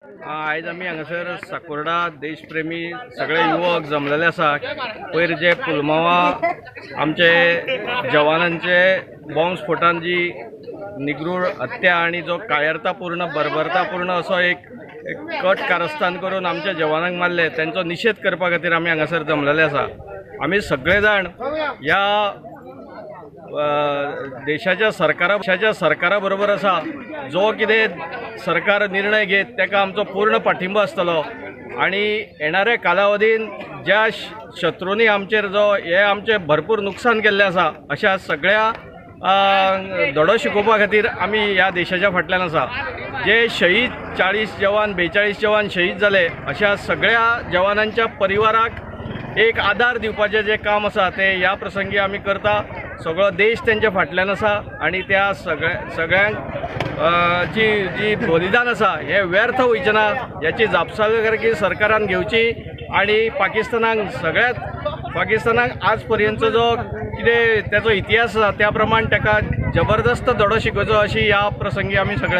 आयज आमी हांगासर साकोर्डा देशप्रेमी सगळे युवक जमलेले आसा। पयर जे पुलवामा आमचे जवानांचे बॉम्ब स्फोटान जी निगरूळ हत्या आणि जो कायरतापूर्ण बर्बरतापूर्ण असो एक कट कारस्थान करून आमच्या जवानांक मारले त्यांचो निषेध करपा खातीर आमी हांगासर जमलेले आसा। आमी सगळे जाण या देशाच्या सरकारा बरोबर आसा। जो कितें सरकार निर्णय घेत ताका आमचो पूर्ण पाठिंबो आसतलो आणि येणाऱ्या कालावधीन ज्या शत्रूंनी आमचेर जो हे आमचे भरपूर नुकसान केल्लें आसा अशा सगळ्या धडो शिकोवपा खातीर आमी ह्या देशाच्या फाटल्यान आसा। जे शहीद 40 जवान 42 जवान शहीद जाले अशा सगळ्या जवानांच्या परिवाराक एक आधार दिवपाचें जे काम आसा ते ह्या प्रसंगी आमी करता। सगळो देश त्यांच्या फाटल्यान आसा आणि त्या सगळ्यांक जी बलिदान आसा हे व्यर्थ वयचें ना याची जापसालदारकी सरकारान घेवची आणि पाकिस्तानाक आज पर्यंत जो कितें त्याचो इतिहास आसा त्या प्रमाण ताका जबरदस्त धडो शिकोवचो अशी ह्या प्रसंगी आमी सगळे